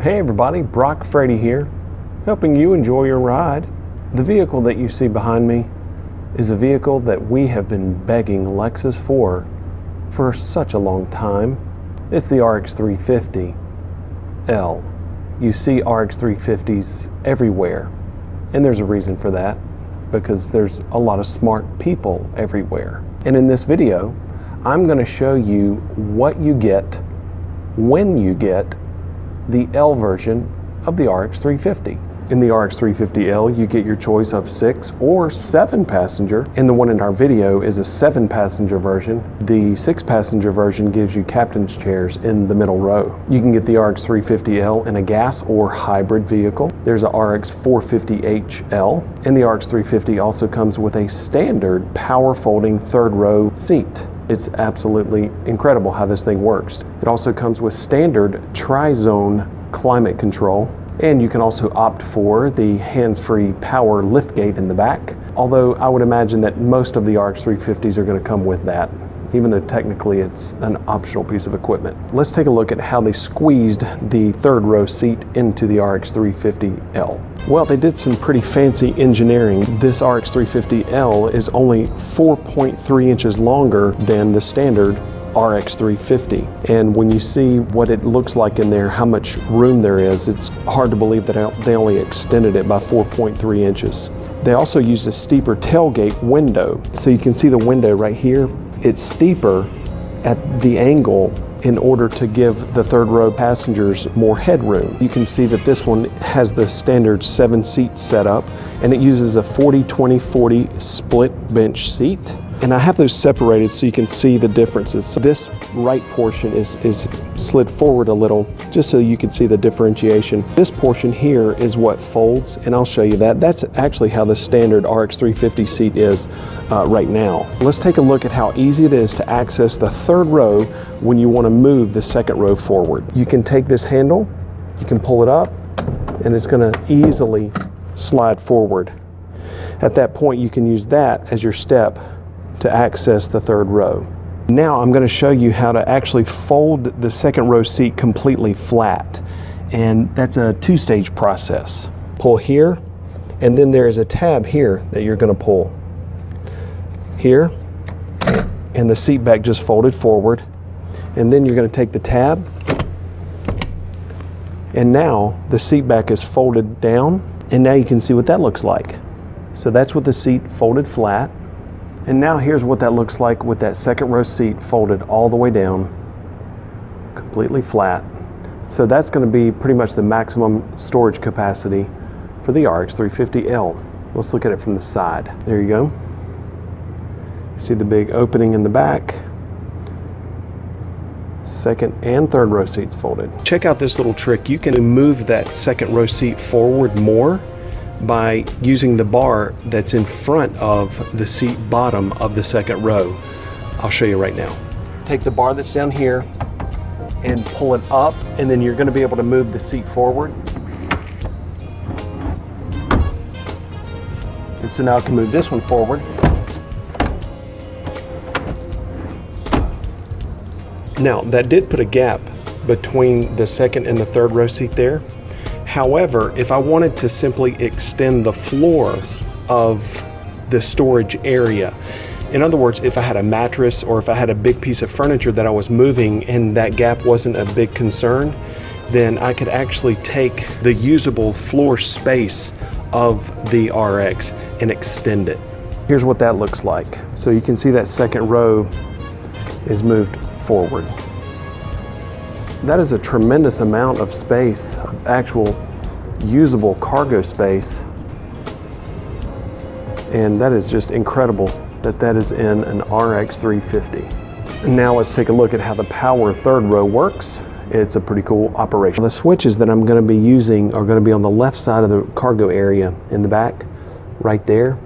Hey everybody, Frady here, helping you enjoy your ride. The vehicle that you see behind me is a vehicle that we have been begging Lexus for such a long time. It's the RX 350L. You see RX 350s everywhere, and there's a reason for that, because there's a lot of smart people everywhere. And in this video, I'm going to show you what you get when you get the L version of the RX 350. In the RX 350L, you get your choice of 6 or 7 passenger, and the one in our video is a 7 passenger version. The 6 passenger version gives you captain's chairs in the middle row. You can get the RX 350L in a gas or hybrid vehicle. There's a RX 450HL, and the RX 350 also comes with a standard power folding third row seat. It's absolutely incredible how this thing works. It also comes with standard tri-zone climate control, and you can also opt for the hands-free power liftgate in the back, although I would imagine that most of the RX 350s are going to come with that, even though technically it's an optional piece of equipment. Let's take a look at how they squeezed the third row seat into the RX 350L. Well, they did some pretty fancy engineering. This RX 350L is only 4.3 inches longer than the standard RX 350. And when you see what it looks like in there, how much room there is, it's hard to believe that they only extended it by 4.3 inches. They also used a steeper tailgate window. So you can see the window right here. It's steeper at the angle in order to give the third row passengers more headroom. You can see that this one has the standard 7-seat setup, and it uses a 40-20-40 split bench seat. And I have those separated so you can see the differences. So this right portion is slid forward a little, just so you can see the differentiation. This portion here is what folds, and I'll show you that. That's actually how the standard RX 350 seat is right now. Let's take a look at how easy it is to access the third row when you want to move the second row forward. You can take this handle, you can pull it up, and it's going to easily slide forward. At that point, you can use that as your step to access the third row. Now I'm going to show you how to actually fold the second row seat completely flat, and that's a 2-stage process. Pull here, and then there is a tab here that you're going to pull here, and the seat back just folded forward, and then you're going to take the tab, and now the seat back is folded down, and now you can see what that looks like. So that's with the seat folded flat. And now here's what that looks like with that second row seat folded all the way down, completely flat. So that's going to be pretty much the maximum storage capacity for the RX 350L. Let's look at it from the side. There you go. See the big opening in the back. Second and third row seats folded. Check out this little trick. You can move that second row seat forward more by using the bar that's in front of the seat bottom of the second row. I'll show you right now. Take the bar that's down here and pull it up, and then you're going to be able to move the seat forward. And so now I can move this one forward. Now that did put a gap between the second and the third row seat there. However, if I wanted to simply extend the floor of the storage area, in other words, if I had a mattress or if I had a big piece of furniture that I was moving and that gap wasn't a big concern, then I could actually take the usable floor space of the RX and extend it. Here's what that looks like. So you can see that second row is moved forward. That is a tremendous amount of space, of actual usable cargo space. And that is just incredible that that is in an RX 350. And now let's take a look at how the power third row works. It's a pretty cool operation. The switches that I'm going to be using are going to be on the left side of the cargo area in the back, right there.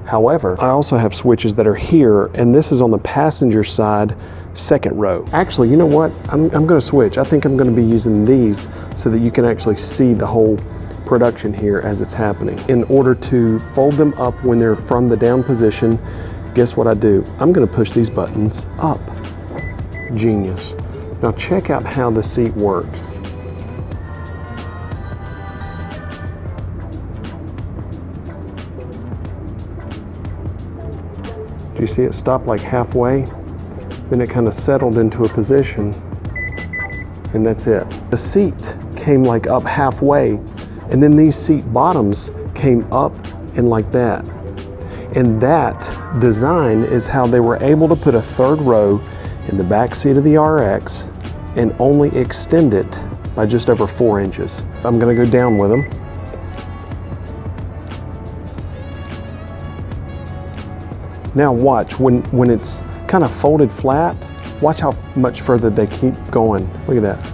However, I also have switches that are here, and this is on the passenger side, second row. Actually, you know what? I'm going to switch. I think I'm going to be using these so that you can actually see the whole production here as it's happening. In order to fold them up when they're from the down position, guess what I do? I'm going to push these buttons up. Genius. Now check out how the seat works. You see it stopped like halfway, then it kind of settled into a position, and that's it. The seat came like up halfway, and then these seat bottoms came up and like that. And that design is how they were able to put a third row in the back seat of the RX and only extend it by just over 4 inches. I'm gonna go down with them. Now watch, when it's kind of folded flat, watch how much further they keep going. Look at that.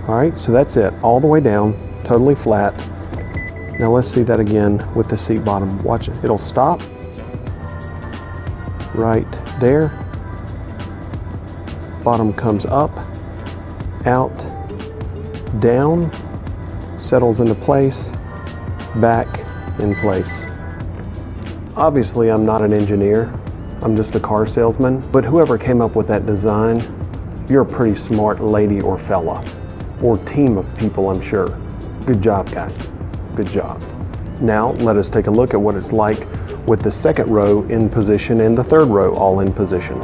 All right, so that's it, all the way down, totally flat. Now let's see that again with the seat bottom. Watch it, it'll stop right there. Bottom comes up, out, down, settles into place, back in place. Obviously, I'm not an engineer. I'm just a car salesman, but whoever came up with that design, you're a pretty smart lady or fella, or team of people, I'm sure. Good job, guys. Good job. Now, let us take a look at what it's like with the second row in position and the third row all in position.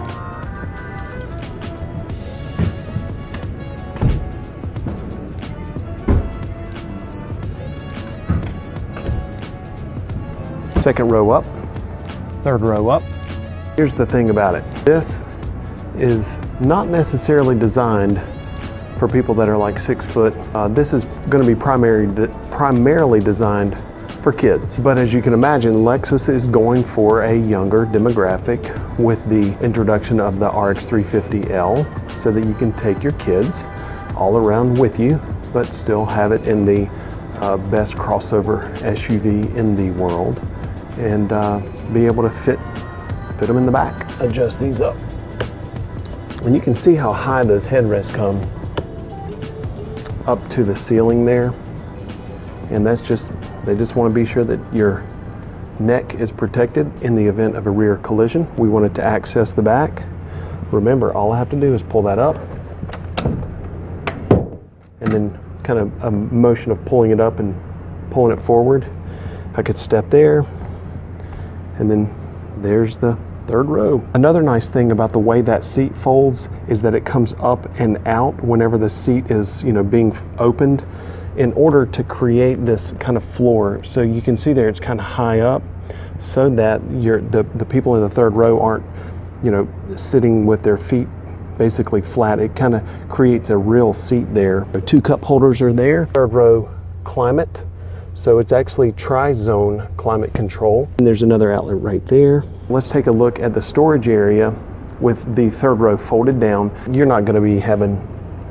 Second row up, third row up. Here's the thing about it. This is not necessarily designed for people that are like 6 foot. This is going to be primarily designed for kids. But as you can imagine, Lexus is going for a younger demographic with the introduction of the RX 350L so that you can take your kids all around with you, but still have it in the best crossover SUV in the world, and be able to fit them in the back. Adjust these up. And you can see how high those headrests come up to the ceiling there. And that's just, they just want to be sure that your neck is protected in the event of a rear collision. We wanted to access the back. Remember, all I have to do is pull that up, and then kind of a motion of pulling it up and pulling it forward. I could step there, and then there's the third row. Another nice thing about the way that seat folds is that it comes up and out whenever the seat is, being opened, in order to create this kind of floor. So you can see there it's kind of high up, so that the people in the third row aren't, sitting with their feet basically flat. It kind of creates a real seat there. The 2 cup holders are there. Third row climate. So it's actually tri-zone climate control. And there's another outlet right there. Let's take a look at the storage area with the third row folded down. You're not going to be having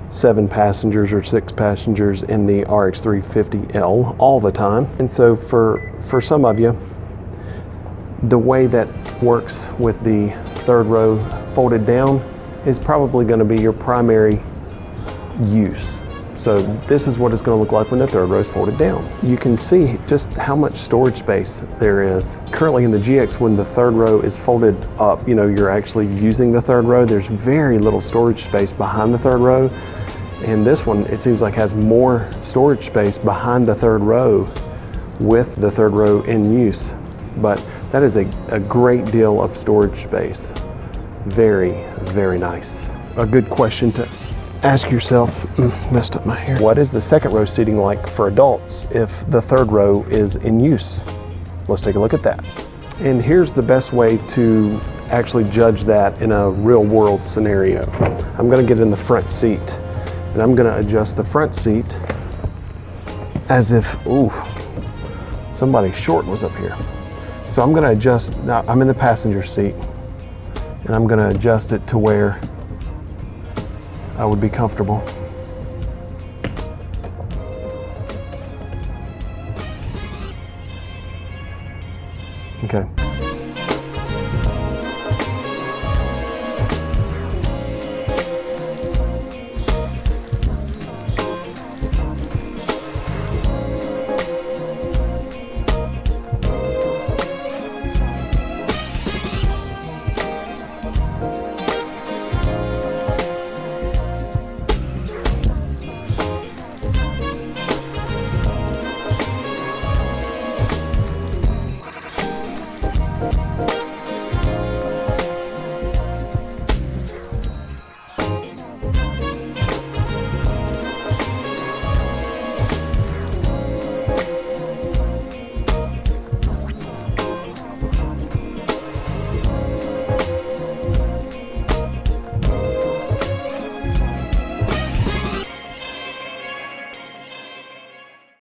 7 passengers or 6 passengers in the RX 350L all the time. And so for some of you, the way that works with the third row folded down is probably going to be your primary use. So this is what it's going to look like when the third row is folded down. You can see just how much storage space there is. Currently in the GX, when the third row is folded up, you're actually using the third row. There's very little storage space behind the third row. And this one, it seems like has more storage space behind the third row with the third row in use. But that is a great deal of storage space. Very, very nice. A good question to ask yourself, messed up my hair. What is the second row seating like for adults if the third row is in use? Let's take a look at that. And here's the best way to actually judge that in a real world scenario. I'm gonna get in the front seat, and I'm gonna adjust the front seat as if, somebody short was up here. So I'm gonna adjust, now I'm in the passenger seat, and I'm gonna adjust it to where I would be comfortable. Okay. you.